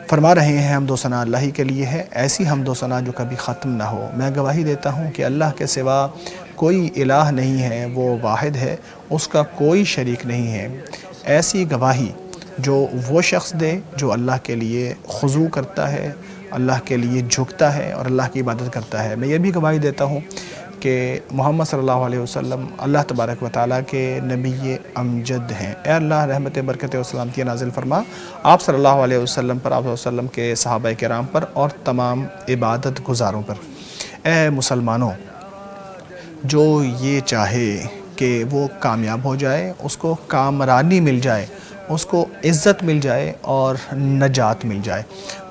فرما رہے ہیں حمد و ثنا اللہ ہی کے لیے ہے، ایسی حمد و ثنا جو کبھی ختم نہ ہو۔ میں گواہی دیتا ہوں کہ اللہ کے سوا کوئی الہ نہیں ہے، وہ واحد ہے، اس کا کوئی شریک نہیں ہے۔ ایسی گواہی جو وہ شخص دے جو اللہ کے لیے خضوع کرتا ہے، اللہ کے لیے جھکتا ہے اور اللہ کی عبادت کرتا ہے۔ میں یہ بھی گواہی دیتا ہوں کہ محمد صلی اللہ علیہ وسلم اللہ تبارک و تعالیٰ کے نبی امجد ہیں۔ اے اللہ رحمت برکت و سلامتی نازل فرما آپ صلی اللہ علیہ وسلم پر، آپ صلی اللہ علیہ وسلم کے صحابہ کرام پر اور تمام عبادت گزاروں پر۔ اے مسلمانوں، جو یہ چاہے کہ وہ کامیاب ہو جائے، اس کو کامرانی مل جائے، اس کو عزت مل جائے اور نجات مل جائے،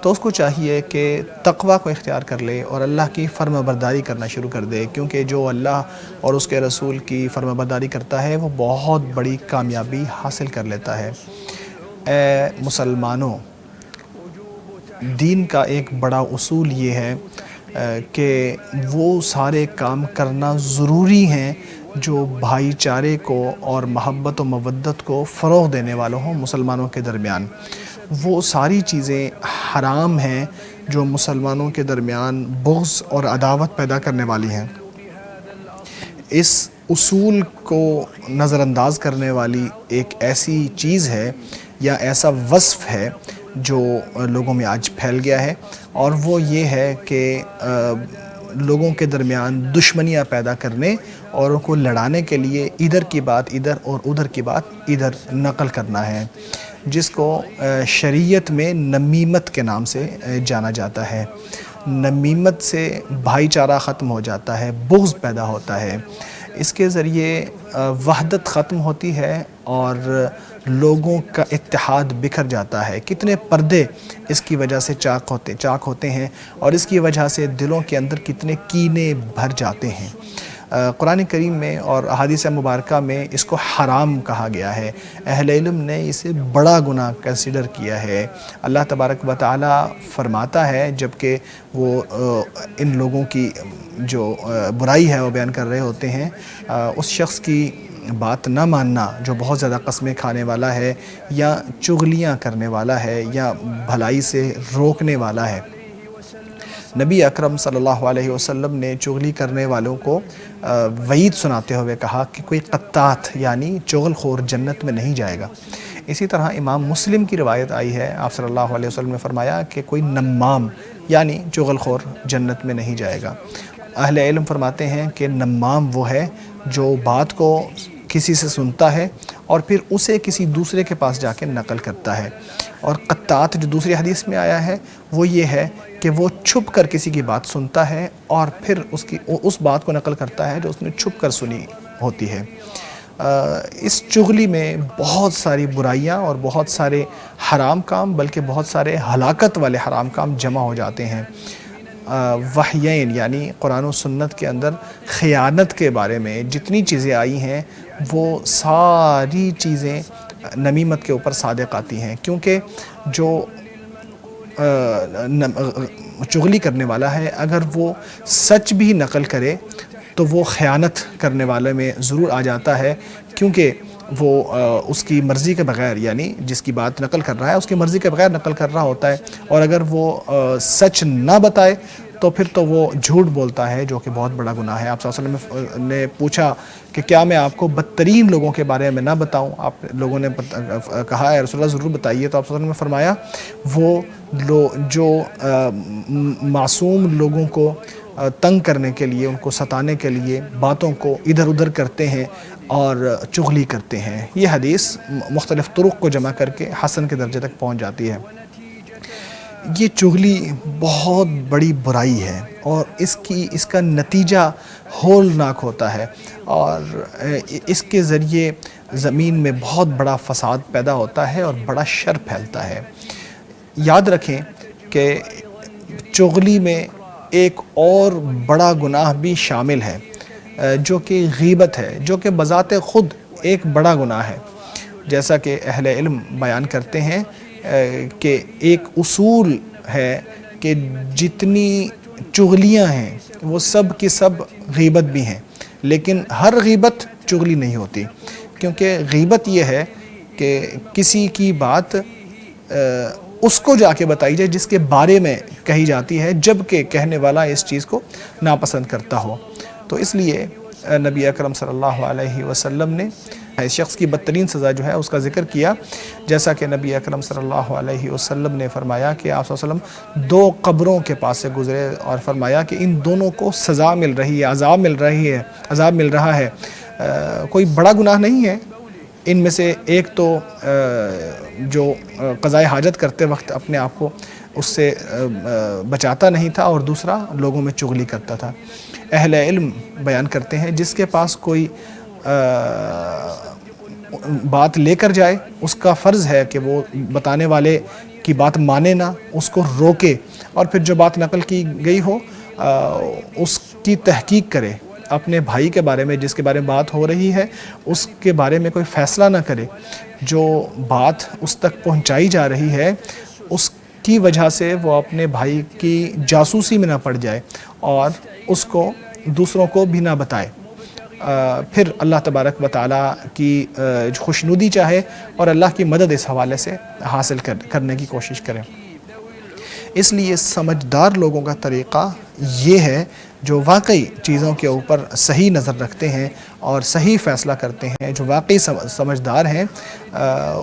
تو اس کو چاہیے کہ تقوی کو اختیار کر لے اور اللہ کی فرما برداری کرنا شروع کر دے، کیونکہ جو اللہ اور اس کے رسول کی فرما برداری کرتا ہے وہ بہت بڑی کامیابی حاصل کر لیتا ہے۔ اے مسلمانوں، دین کا ایک بڑا اصول یہ ہے کہ وہ سارے کام کرنا ضروری ہیں جو بھائی چارے کو اور محبت و مودت کو فروغ دینے والوں ہوں مسلمانوں کے درمیان۔ وہ ساری چیزیں حرام ہیں جو مسلمانوں کے درمیان بغض اور عداوت پیدا کرنے والی ہیں۔ اس اصول کو نظر انداز کرنے والی ایک ایسی چیز ہے یا ایسا وصف ہے جو لوگوں میں آج پھیل گیا ہے، اور وہ یہ ہے کہ لوگوں کے درمیان دشمنیاں پیدا کرنے اور ان کو لڑانے کے لیے ادھر کی بات ادھر اور ادھر کی بات ادھر نقل کرنا ہے، جس کو شریعت میں نمیمت کے نام سے جانا جاتا ہے۔ نمیمت سے بھائی چارہ ختم ہو جاتا ہے، بغض پیدا ہوتا ہے، اس کے ذریعے وحدت ختم ہوتی ہے اور لوگوں کا اتحاد بکھر جاتا ہے۔ کتنے پردے اس کی وجہ سے چاک ہوتے ہیں اور اس کی وجہ سے دلوں کے اندر کتنے کینے بھر جاتے ہیں۔ قرآن کریم میں اور احادیث مبارکہ میں اس کو حرام کہا گیا ہے، اہل علم نے اسے بڑا گناہ کنسیڈر کیا ہے۔ اللہ تبارک و تعالیٰ فرماتا ہے جبکہ وہ ان لوگوں کی جو برائی ہے وہ بیان کر رہے ہوتے ہیں، اس شخص کی بات نہ ماننا جو بہت زیادہ قسمیں کھانے والا ہے یا چغلیاں کرنے والا ہے یا بھلائی سے روکنے والا ہے۔ نبی اکرم صلی اللہ علیہ وسلم نے چغلی کرنے والوں کو وعید سناتے ہوئے کہا کہ کوئی قطات یعنی چغل خور جنت میں نہیں جائے گا۔ اسی طرح امام مسلم کی روایت آئی ہے، آپ صلی اللہ علیہ وسلم نے فرمایا کہ کوئی نمام یعنی چغل خور جنت میں نہیں جائے گا۔ اہل علم فرماتے ہیں کہ نمام وہ ہے جو بات کو کسی سے سنتا ہے اور پھر اسے کسی دوسرے کے پاس جا کے نقل کرتا ہے، اور قطات جو دوسری حدیث میں آیا ہے وہ یہ ہے کہ وہ چھپ کر کسی کی بات سنتا ہے اور پھر اس بات کو نقل کرتا ہے جو اس نے چھپ کر سنی ہوتی ہے۔ اس چغلی میں بہت ساری برائیاں اور بہت سارے حرام کام بلکہ بہت سارے ہلاکت والے حرام کام جمع ہو جاتے ہیں۔ وحیین یعنی قرآن و سنت کے اندر خیانت کے بارے میں جتنی چیزیں آئی ہیں وہ ساری چیزیں نمیمت کے اوپر صادق آتی ہیں، کیونکہ جو چغلی کرنے والا ہے اگر وہ سچ بھی نقل کرے تو وہ خیانت کرنے والے میں ضرور آ جاتا ہے، کیونکہ وہ اس کی مرضی کے بغیر یعنی جس کی بات نقل کر رہا ہے اس کی مرضی کے بغیر نقل کر رہا ہوتا ہے، اور اگر وہ سچ نہ بتائے تو پھر تو وہ جھوٹ بولتا ہے، جو کہ بہت بڑا گناہ ہے۔ آپ صلی اللہ علیہ وسلم نے پوچھا کہ کیا میں آپ کو بدترین لوگوں کے بارے میں نہ بتاؤں؟ آپ لوگوں نے کہا ہے رسول اللہ ضرور بتائیے، تو آپ صلی اللہ علیہ وسلم نے فرمایا وہ جو معصوم لوگوں کو تنگ کرنے کے لیے، ان کو ستانے کے لیے باتوں کو ادھر ادھر کرتے ہیں اور چغلی کرتے ہیں۔ یہ حدیث مختلف طرق کو جمع کر کے حسن کے درجے تک پہنچ جاتی ہے۔ یہ چغلی بہت بڑی برائی ہے اور اس کا نتیجہ ہولناک ہوتا ہے، اور اس کے ذریعے زمین میں بہت بڑا فساد پیدا ہوتا ہے اور بڑا شر پھیلتا ہے۔ یاد رکھیں کہ چغلی میں ایک اور بڑا گناہ بھی شامل ہے جو کہ غیبت ہے، جو کہ بذات خود ایک بڑا گناہ ہے۔ جیسا کہ اہل علم بیان کرتے ہیں کہ ایک اصول ہے کہ جتنی چغلیاں ہیں وہ سب کی سب غیبت بھی ہیں، لیکن ہر غیبت چغلی نہیں ہوتی، کیونکہ غیبت یہ ہے کہ کسی کی بات اس کو جا کے بتائی جائے جس کے بارے میں کہی جاتی ہے، جبکہ کہنے والا اس چیز کو ناپسند کرتا ہو۔ تو اس لیے نبی اکرم صلی اللہ علیہ وسلم نے اس شخص کی بدترین سزا جو ہے اس کا ذکر کیا، جیسا کہ نبی اکرم صلی اللہ علیہ وسلم نے فرمایا کہ آپ صلی اللہ علیہ وسلم 2 قبروں کے پاس سے گزرے اور فرمایا کہ ان دونوں کو سزا مل رہی ہے، عذاب مل رہا ہے۔ کوئی بڑا گناہ نہیں ہے ان میں سے ایک تو جو قضائے حاجت کرتے وقت اپنے آپ کو اس سے بچاتا نہیں تھا، اور دوسرا لوگوں میں چغلی کرتا تھا۔ اہل علم بیان کرتے ہیں جس کے پاس کوئی بات لے کر جائے، اس کا فرض ہے کہ وہ بتانے والے کی بات مانے نہ، اس کو روکے، اور پھر جو بات نقل کی گئی ہو اس کی تحقیق کرے۔ اپنے بھائی کے بارے میں، جس کے بارے میں بات ہو رہی ہے، اس کے بارے میں کوئی فیصلہ نہ کرے۔ جو بات اس تک پہنچائی جا رہی ہے اس کی وجہ سے وہ اپنے بھائی کی جاسوسی میں نہ پڑ جائے اور اس کو دوسروں کو بھی نہ بتائے، پھر اللہ تبارک و تعالیٰ کی خوشنودی چاہے اور اللہ کی مدد اس حوالے سے حاصل کرنے کی کوشش کریں۔ اس لیے سمجھدار لوگوں کا طریقہ یہ ہے جو واقعی چیزوں کے اوپر صحیح نظر رکھتے ہیں اور صحیح فیصلہ کرتے ہیں، جو واقعی سمجھدار ہیں۔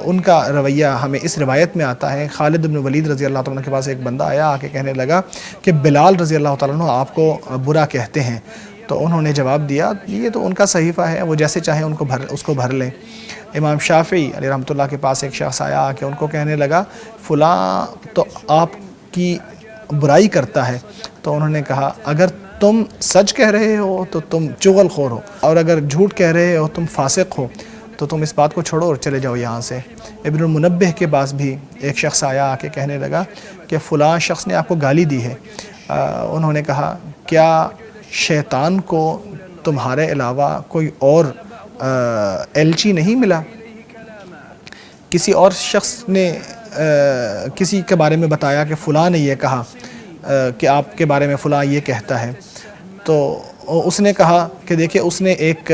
ان کا رویہ ہمیں اس روایت میں آتا ہے، خالد بن ولید رضی اللہ تعالیٰ عنہ کے پاس ایک بندہ آیا، آ کے کہنے لگا کہ بلال رضی اللہ تعالیٰ عنہ آپ کو برا کہتے ہیں۔ تو انہوں نے جواب دیا یہ تو ان کا صحیفہ ہے، وہ جیسے چاہیں اس کو بھر لیں۔ امام شافعی علیہ رحمۃ اللہ کے پاس ایک شخص آیا، آ کے ان کو کہنے لگا فلاں تو آپ کی برائی کرتا ہے۔ تو انہوں نے کہا اگر تم سچ کہہ رہے ہو تو تم چغل خور ہو، اور اگر جھوٹ کہہ رہے ہو تم فاسق ہو، تو تم اس بات کو چھوڑو اور چلے جاؤ یہاں سے۔ ابن المنبہ کے پاس بھی ایک شخص آیا، آ کے کہنے لگا کہ فلاں شخص نے آپ کو گالی دی ہے۔ انہوں نے کہا کیا شیطان کو تمہارے علاوہ کوئی اور ایلچی نہیں ملا؟ کسی اور شخص نے کسی کے بارے میں بتایا کہ فلاں نے یہ کہا کہ آپ کے بارے میں فلاں یہ کہتا ہے، تو اس نے کہا کہ دیکھیں اس نے ایک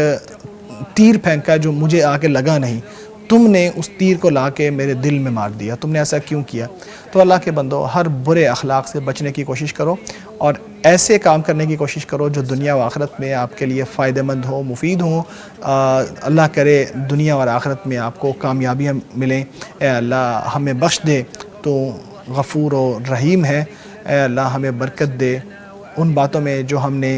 تیر پھینکا جو مجھے آ کے لگا نہیں، تم نے اس تیر کو لا کے میرے دل میں مار دیا، تم نے ایسا کیوں کیا؟ تو اللہ کے بندو، ہر برے اخلاق سے بچنے کی کوشش کرو اور ایسے کام کرنے کی کوشش کرو جو دنیا و آخرت میں آپ کے لیے فائدہ مند ہو، مفید ہو۔ اللہ کرے دنیا اور آخرت میں آپ کو کامیابیاں ملیں۔ اے اللہ ہمیں بخش دے، تو غفور و رحیم ہے۔ اے اللہ ہمیں برکت دے ان باتوں میں جو ہم نے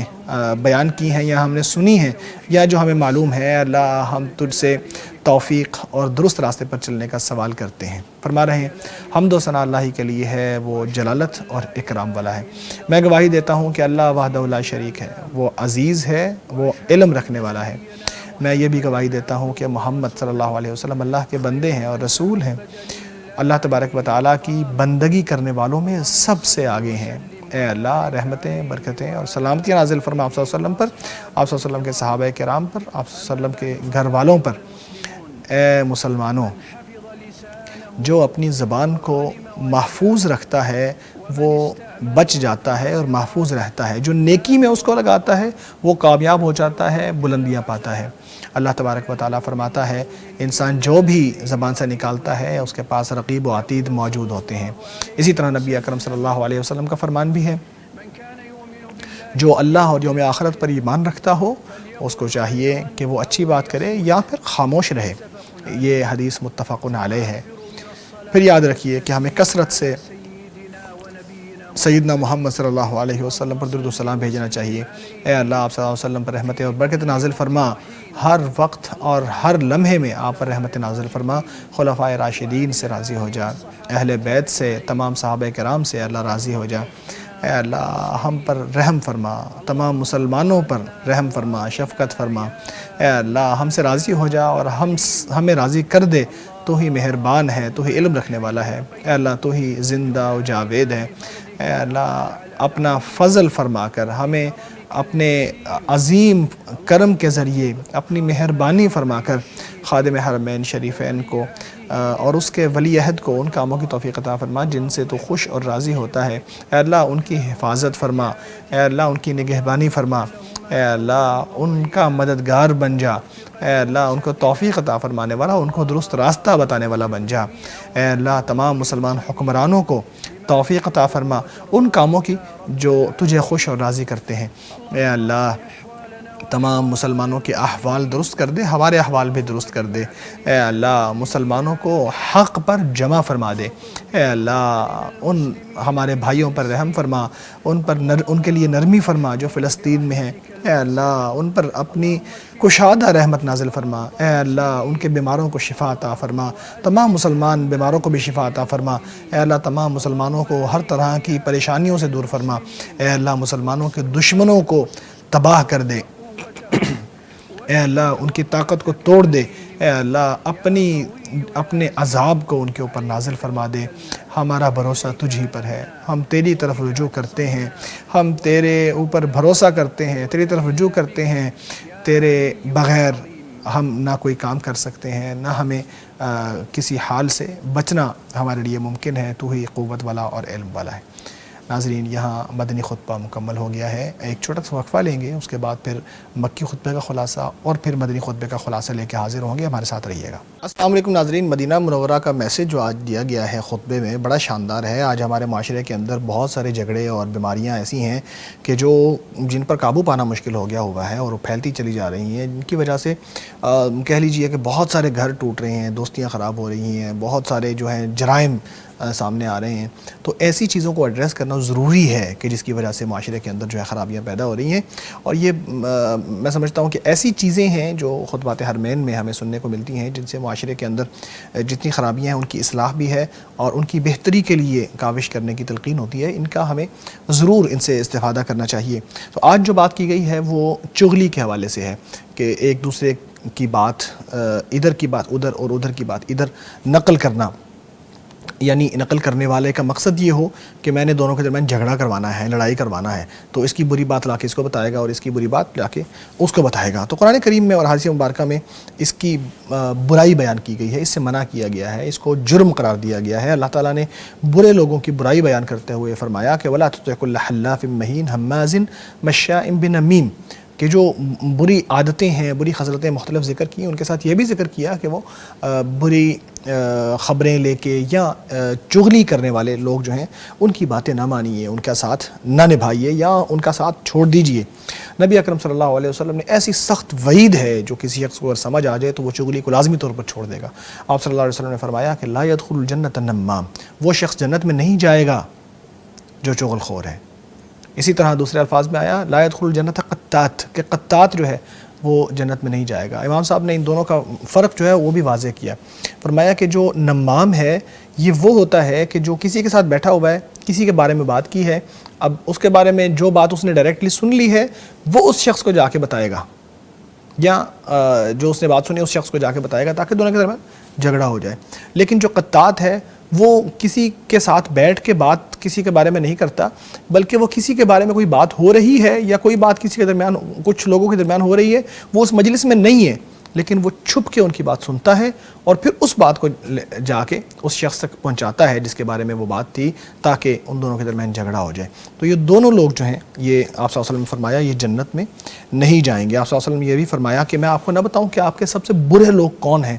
بیان کی ہیں یا ہم نے سنی ہیں یا جو ہمیں معلوم ہے۔ اللہ ہم تجھ سے توفیق اور درست راستے پر چلنے کا سوال کرتے ہیں۔ فرما رہے ہیں حمد و ثنا اللہ ہی کے لیے ہے، وہ جلالت اور اکرام والا ہے۔ میں گواہی دیتا ہوں کہ اللہ وحدہ لا شریک ہے، وہ عزیز ہے، وہ علم رکھنے والا ہے۔ میں یہ بھی گواہی دیتا ہوں کہ محمد صلی اللہ علیہ وسلم اللہ کے بندے ہیں اور رسول ہیں، اللہ تبارک و تعالیٰ کی بندگی کرنے والوں میں سب سے آگے ہیں۔ اے اللہ رحمتیں، برکتیں اور سلامتیاں نازل فرما آپ صلی اللہ علیہ وسلم پر، آپ صلی اللہ علیہ وسلم کے صحابہ کرام پر، آپ صلی اللہ علیہ وسلم کے گھر والوں پر۔ اے مسلمانوں، جو اپنی زبان کو محفوظ رکھتا ہے وہ بچ جاتا ہے اور محفوظ رہتا ہے، جو نیکی میں اس کو لگاتا ہے وہ کامیاب ہو جاتا ہے، بلندیاں پاتا ہے۔ اللہ تبارک و تعالیٰ فرماتا ہے انسان جو بھی زبان سے نکالتا ہے اس کے پاس رقیب و عتید موجود ہوتے ہیں۔ اسی طرح نبی اکرم صلی اللہ علیہ وسلم کا فرمان بھی ہے جو اللہ اور یوم آخرت پر ایمان رکھتا ہو اس کو چاہیے کہ وہ اچھی بات کرے یا پھر خاموش رہے۔ یہ حدیث متفق علیہ ہے۔ پھر یاد رکھیے کہ ہمیں کثرت سے سیدنا محمد صلی اللہ علیہ وسلم پر درود و سلام بھیجنا چاہیے۔ اے اللہ آپ صلی اللہ علیہ وسلم پر رحمت اور برکت نازل فرما، ہر وقت اور ہر لمحے میں آپ پر رحمت نازل فرما۔ خلفائے راشدین سے راضی ہو جا، اہل بیت سے، تمام صحابہ کرام سے اللہ راضی ہو جا۔ اے اللہ ہم پر رحم فرما، تمام مسلمانوں پر رحم فرما، شفقت فرما۔ اے اللہ ہم سے راضی ہو جا اور ہمیں راضی کر دے۔ تو ہی مہربان ہے، تو ہی علم رکھنے والا ہے۔ اے اللہ تو ہی زندہ و جاوید ہے۔ اے اللہ اپنا فضل فرما کر ہمیں اپنے عظیم کرم کے ذریعے اپنی مہربانی فرما کر خادم حرمین شریفین کو اور اس کے ولی عہد کو ان کاموں کی توفیق عطا فرما جن سے تو خوش اور راضی ہوتا ہے۔ اے اللہ ان کی حفاظت فرما، اے اللہ ان کی نگہبانی فرما، اے اللہ ان کا مددگار بن جا، اے اللہ ان کو توفیق عطا فرمانے والا، ان کو درست راستہ بتانے والا بن جا، اے اللہ تمام مسلمان حکمرانوں کو توفیق عطا فرما ان کاموں کی جو تجھے خوش اور راضی کرتے ہیں، اے اللہ تمام مسلمانوں کے احوال درست کر دے، ہمارے احوال بھی درست کر دے، اے اللہ مسلمانوں کو حق پر جمع فرما دے، اے اللہ ان ہمارے بھائیوں پر رحم فرما، ان کے لیے نرمی فرما جو فلسطین میں ہیں، اے اللہ ان پر اپنی کشادہ رحمت نازل فرما، اے اللہ ان کے بیماروں کو شفا عطا فرما، تمام مسلمان بیماروں کو بھی شفا عطا فرما، اے اللہ تمام مسلمانوں کو ہر طرح کی پریشانیوں سے دور فرما، اے اللہ مسلمانوں کے دشمنوں کو تباہ کر دے، اے اللہ ان کی طاقت کو توڑ دے، اے اللہ اپنے عذاب کو ان کے اوپر نازل فرما دے۔ ہمارا بھروسہ تجھ ہی پر ہے، ہم تیری طرف رجوع کرتے ہیں، ہم تیرے اوپر بھروسہ کرتے ہیں، تیری طرف رجوع کرتے ہیں، تیرے بغیر ہم نہ کوئی کام کر سکتے ہیں، نہ ہمیں کسی حال سے بچنا ہمارے لیے ممکن ہے، تو ہی قوت والا اور علم والا ہے۔ ناظرین یہاں مدنی خطبہ مکمل ہو گیا ہے، ایک چھوٹا سا وقفہ لیں گے، اس کے بعد پھر مکی خطبے کا خلاصہ اور پھر مدنی خطبے کا خلاصہ لے کے حاضر ہوں گے، ہمارے ساتھ رہیے گا۔ السلام علیکم ناظرین، مدینہ منورہ کا میسج جو آج دیا گیا ہے خطبے میں بڑا شاندار ہے۔ آج ہمارے معاشرے کے اندر بہت سارے جھگڑے اور بیماریاں ایسی ہیں کہ جن پر قابو پانا مشکل ہو گیا ہوا ہے اور وہ پھیلتی چلی جا رہی ہیں، جن کی وجہ سے کہہ لیجئے کہ بہت سارے گھر ٹوٹ رہے ہیں، دوستیاں خراب ہو رہی ہیں، بہت سارے جو ہیں جرائم سامنے آ رہے ہیں۔ تو ایسی چیزوں کو ایڈریس کرنا ضروری ہے کہ جس کی وجہ سے معاشرے کے اندر جو ہے خرابیاں پیدا ہو رہی ہیں، اور یہ میں سمجھتا ہوں کہ ایسی چیزیں ہیں جو خطبات حرمین میں ہمیں سننے کو ملتی ہیں، جن سے معاشرے کے اندر جتنی خرابیاں ہیں ان کی اصلاح بھی ہے اور ان کی بہتری کے لیے کاوش کرنے کی تلقین ہوتی ہے۔ ان کا ہمیں ضرور ان سے استفادہ کرنا چاہیے۔ تو آج جو بات کی گئی ہے وہ چغلی کے حوالے سے ہے کہ ایک دوسرے کی بات ادھر کی بات ادھر اور ادھر کی بات ادھر نقل کرنا، یعنی نقل کرنے والے کا مقصد یہ ہو کہ میں نے دونوں کے درمیان جھگڑا کروانا ہے، لڑائی کروانا ہے، تو اس کی بری بات لا کے اس کو بتائے گا اور اس کی بری بات لا کے اس کو بتائے گا۔ تو قرآن کریم میں اور حدیث مبارکہ میں اس کی برائی بیان کی گئی ہے، اس سے منع کیا گیا ہے، اس کو جرم قرار دیا گیا ہے۔ اللہ تعالیٰ نے برے لوگوں کی برائی بیان کرتے ہوئے فرمایا کہ وَلَا تُطِعْ كُلَّ حَلَّافٍ مَّهِينٍ هَمَّازٍ مَّشَّاءٍ بِنَمِيمٍ، کہ جو بری عادتیں ہیں، بری خصلتیں مختلف ذکر کی، ان کے ساتھ یہ بھی ذکر کیا کہ وہ بری خبریں لے کے یا چغلی کرنے والے لوگ جو ہیں ان کی باتیں نہ مانیے، ان کا ساتھ نہ نبھائیے یا ان کا ساتھ چھوڑ دیجئے۔ نبی اکرم صلی اللہ علیہ وسلم نے ایسی سخت وعید ہے جو کسی شخص کو اگر سمجھ آ جائے تو وہ چغلی کو لازمی طور پر چھوڑ دے گا۔ آپ صلی اللہ علیہ وسلم نے فرمایا کہ لا يدخل الجنۃ النمام، وہ شخص جنت میں نہیں جائے گا جو چغل خور ہے۔ اسی طرح دوسرے الفاظ میں آیا لا يدخل الجنۃ قطات، کہ قطات جو ہے وہ جنت میں نہیں جائے گا۔ امام صاحب نے ان دونوں کا فرق جو ہے وہ بھی واضح کیا، فرمایا کہ جو نمام ہے یہ وہ ہوتا ہے کہ جو کسی کے ساتھ بیٹھا ہوا ہے، کسی کے بارے میں بات کی ہے، اب اس کے بارے میں جو بات اس نے ڈائریکٹلی سن لی ہے وہ اس شخص کو جا کے بتائے گا، یا جو اس نے بات سنی اس شخص کو جا کے بتائے گا تاکہ دونوں کے درمیان جھگڑا ہو جائے۔ لیکن جو قطات ہے وہ کسی کے ساتھ بیٹھ کے بات کسی کے بارے میں نہیں کرتا، بلکہ وہ کسی کے بارے میں کوئی بات ہو رہی ہے یا کوئی بات کسی کے درمیان کچھ لوگوں کے درمیان ہو رہی ہے، وہ اس مجلس میں نہیں ہے لیکن وہ چھپ کے ان کی بات سنتا ہے اور پھر اس بات کو جا کے اس شخص تک پہنچاتا ہے جس کے بارے میں وہ بات تھی، تاکہ ان دونوں کے درمیان جھگڑا ہو جائے۔ تو یہ دونوں لوگ جو ہیں یہ آپ صلی اللہ علیہ وسلم نے فرمایا یہ جنت میں نہیں جائیں گے۔ آپ صلی اللہ علیہ وسلم نے یہ بھی فرمایا کہ میں آپ کو نہ بتاؤں کہ آپ کے سب سے برے لوگ کون ہیں؟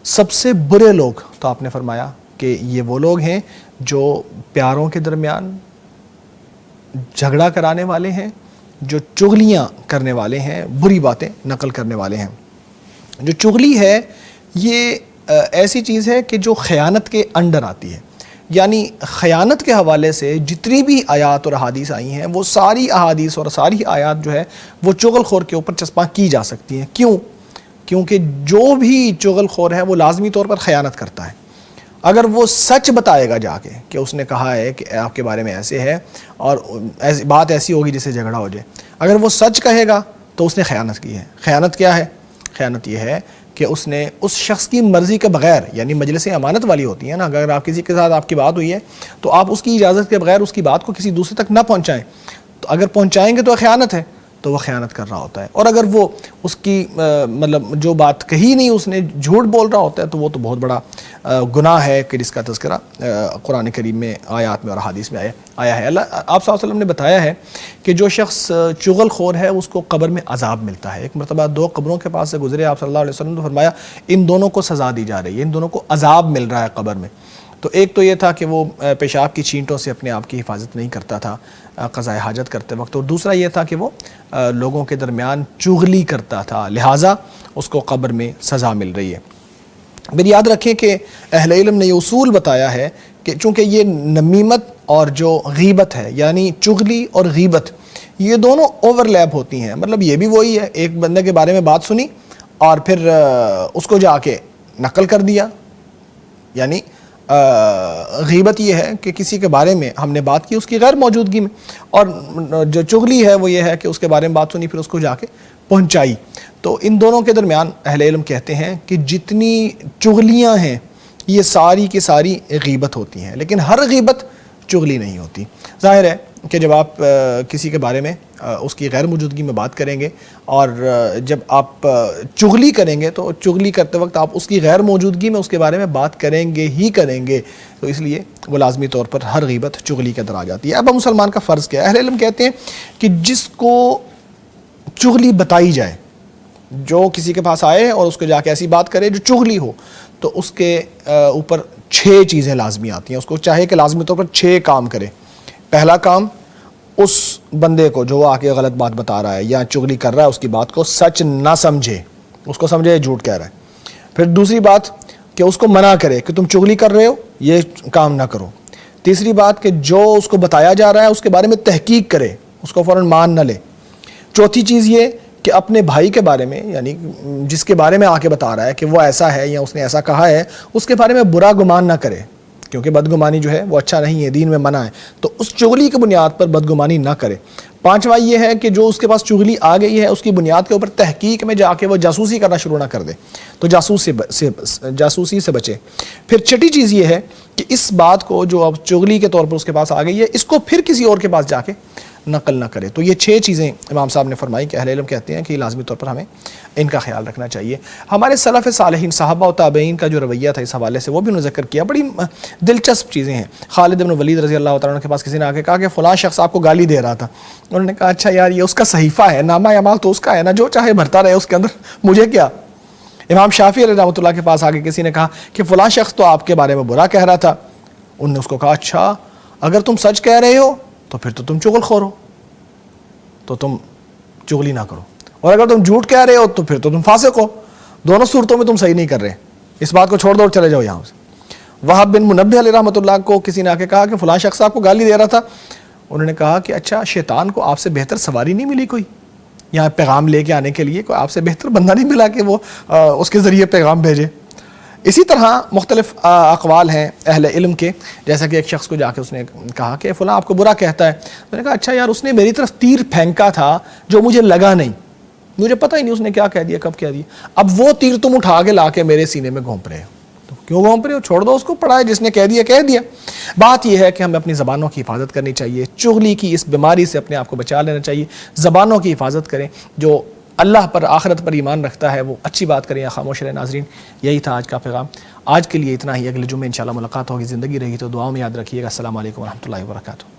سب سے برے لوگ تو آپ نے فرمایا کہ یہ وہ لوگ ہیں جو پیاروں کے درمیان جھگڑا کرانے والے ہیں، جو چغلیاں کرنے والے ہیں، بری باتیں نقل کرنے والے ہیں۔ جو چغلی ہے یہ ایسی چیز ہے کہ جو خیانت کے انڈر آتی ہے، یعنی خیانت کے حوالے سے جتنی بھی آیات اور احادیث آئی ہیں وہ ساری احادیث اور ساری آیات جو ہے وہ چغل خور کے اوپر چسپاں کی جا سکتی ہیں۔ کیوں؟ کیونکہ جو بھی چغل خور ہے وہ لازمی طور پر خیانت کرتا ہے۔ اگر وہ سچ بتائے گا جا کے کہ اس نے کہا ہے کہ آپ کے بارے میں ایسے ہے اور بات ایسی ہوگی جس سے جھگڑا ہو جائے، اگر وہ سچ کہے گا تو اس نے خیانت کی ہے۔ خیانت کیا ہے؟ خیانت یہ ہے کہ اس نے اس شخص کی مرضی کے بغیر، یعنی مجلسیں امانت والی ہوتی ہیں نا، اگر آپ کسی کے ساتھ آپ کی بات ہوئی ہے تو آپ اس کی اجازت کے بغیر اس کی بات کو کسی دوسرے تک نہ پہنچائیں، تو اگر پہنچائیں گے تو خیانت ہے۔ تو وہ خیانت کر رہا ہوتا ہے. اور اگر وہ اس کی مطلب جو بات کہی نہیں اس نے جھوٹ بول رہا ہوتا ہے تو وہ تو بہت بڑا گناہ ہے کہ جس کا تذکرہ قرآن کریم میں آیات میں اور حدیث میں آیا ہے. اللہ آپ صلی اللہ علیہ وسلم نے بتایا ہے کہ جو شخص چغل خور ہے اس کو قبر میں عذاب ملتا ہے. ایک مرتبہ 2 قبروں کے پاس سے گزرے آپ صلی اللہ علیہ وسلم نے فرمایا ان دونوں کو سزا دی جا رہی ہے, ان دونوں کو عذاب مل رہا ہے قبر میں. تو ایک تو یہ تھا کہ وہ پیشاب کی چھینٹوں سے اپنے آپ کی حفاظت نہیں کرتا تھا قضاء حاجت کرتے وقت, اور دوسرا یہ تھا کہ وہ لوگوں کے درمیان چغلی کرتا تھا, لہٰذا اس کو قبر میں سزا مل رہی ہے. پھر یاد رکھیں کہ اہل علم نے یہ اصول بتایا ہے کہ چونکہ یہ نمیمت اور جو غیبت ہے یعنی چغلی اور غیبت یہ دونوں اوور لیپ ہوتی ہیں. مطلب یہ بھی وہی ہے, ایک بندے کے بارے میں بات سنی اور پھر اس کو جا کے نقل کر دیا. یعنی غیبت یہ ہے کہ کسی کے بارے میں ہم نے بات کی اس کی غیر موجودگی میں, اور جو چغلی ہے وہ یہ ہے کہ اس کے بارے میں بات سنی پھر اس کو جا کے پہنچائی. تو ان دونوں کے درمیان اہل علم کہتے ہیں کہ جتنی چغلیاں ہیں یہ ساری کی ساری غیبت ہوتی ہیں, لیکن ہر غیبت چغلی نہیں ہوتی. ظاہر ہے کہ جب آپ کسی کے بارے میں اس کی غیر موجودگی میں بات کریں گے اور جب آپ چغلی کریں گے تو چغلی کرتے وقت آپ اس کی غیر موجودگی میں اس کے بارے میں بات کریں گے ہی کریں گے, تو اس لیے وہ لازمی طور پر ہر غیبت چغلی کے اندر آ جاتی ہے. اب مسلمان کا فرض کیا ہے؟ اہل علم کہتے ہیں کہ جس کو چغلی بتائی جائے, جو کسی کے پاس آئے اور اس کو جا کے ایسی بات کرے جو چغلی ہو, تو اس کے اوپر 6 چیزیں لازمی آتی ہیں. اس کو چاہے کہ لازمی طور پر 6 کام کرے. پہلا کام, اس بندے کو جو آ کے غلط بات بتا رہا ہے یا چغلی کر رہا ہے اس کی بات کو سچ نہ سمجھے, اس کو سمجھے جھوٹ کہہ رہا ہے. پھر دوسری بات کہ اس کو منع کرے کہ تم چغلی کر رہے ہو, یہ کام نہ کرو. تیسری بات کہ جو اس کو بتایا جا رہا ہے اس کے بارے میں تحقیق کرے, اس کو فوراً مان نہ لے. چوتھی چیز یہ کہ اپنے بھائی کے بارے میں یعنی جس کے بارے میں آ کے بتا رہا ہے کہ وہ ایسا ہے یا اس نے ایسا کہا ہے اس کے بارے میں برا گمان نہ کرے, کیونکہ بدگمانی جو ہے وہ اچھا نہیں ہے, دین میں منع ہے. تو اس چغلی کی بنیاد پر بدگمانی نہ کرے. پانچواں یہ ہے کہ جو اس کے پاس چغلی آ گئی ہے اس کی بنیاد کے اوپر تحقیق میں جا کے وہ جاسوسی کرنا شروع نہ کر دے, تو جاسوسی سے بچے. پھر چھٹی چیز یہ ہے کہ اس بات کو جو اب چغلی کے طور پر اس کے پاس آ گئی ہے اس کو پھر کسی اور کے پاس جا کے نقل نہ کرے. تو یہ 6 چیزیں امام صاحب نے فرمائی کہ اہل علم کہتے ہیں کہ لازمی طور پر ہمیں ان کا خیال رکھنا چاہیے. ہمارے سلف صالحین صحابہ و تابعین کا جو رویہ تھا اس حوالے سے وہ بھی انہوں نے ذکر کیا. بڑی دلچسپ چیزیں ہیں. خالد بن ولید رضی اللہ تعالیٰ عنہ کے پاس کسی نے آ کے کہا کہ فلاں شخص آپ کو گالی دے رہا تھا. انہوں نے کہا اچھا یار یہ اس کا صحیفہ ہے, نامہ اعمال تو اس کا ہے نا, جو چاہے بھرتا رہے اس کے اندر, مجھے کیا. امام شافعی علیہ رحمۃ اللہ کے پاس آ کے کسی نے کہا کہ فلاں شخص تو آپ کے بارے میں برا کہہ رہا تھا. انہوں نے اس کو کہا اچھا اگر تم سچ کہہ رہے ہو تو پھر تو تم چغل خور ہو, تو تم چغلی نہ کرو, اور اگر تم جھوٹ کہہ رہے ہو تو پھر تو تم فاسق ہو. دونوں صورتوں میں تم صحیح نہیں کر رہے, اس بات کو چھوڑ دو اور چلے جاؤ یہاں سے. وہب بن منبہ علیہ رحمۃ اللہ کو کسی نے آ کے کہا کہ فلاں شخص آپ کو گالی دے رہا تھا. انہوں نے کہا کہ اچھا شیطان کو آپ سے بہتر سواری نہیں ملی کوئی, یہاں پیغام لے کے آنے کے لیے کوئی آپ سے بہتر بندہ نہیں ملا کہ وہ اس کے ذریعے پیغام بھیجے. اسی طرح مختلف اقوال ہیں اہل علم کے, جیسا کہ ایک شخص کو جا کے اس نے کہا کہ فلاں آپ کو برا کہتا ہے. میں نے کہا اچھا یار اس نے میری طرف تیر پھینکا تھا جو مجھے لگا نہیں, مجھے پتہ ہی نہیں اس نے کیا کہہ دیا کب کہہ دیا, اب وہ تیر تم اٹھا کے لا کے میرے سینے میں گھونپ رہے ہو, تو کیوں گھونپ رہے ہو, چھوڑ دو اس کو, پڑھا ہے جس نے کہہ دیا کہہ دیا. بات یہ ہے کہ ہمیں اپنی زبانوں کی حفاظت کرنی چاہیے, چغلی کی اس بیماری سے اپنے آپ کو بچا لینا چاہیے. زبانوں کی حفاظت کریں, جو اللہ پر آخرت پر ایمان رکھتا ہے وہ اچھی بات کریں یا خاموش رہیں. ناظرین یہی تھا آج کا پیغام, آج کے لیے اتنا ہی. اگلے جمعے انشاءاللہ ملاقات ہوگی, زندگی رہی تو دعاؤں میں یاد رکھیے گا. السلام علیکم ورحمۃ اللہ وبرکاتہ.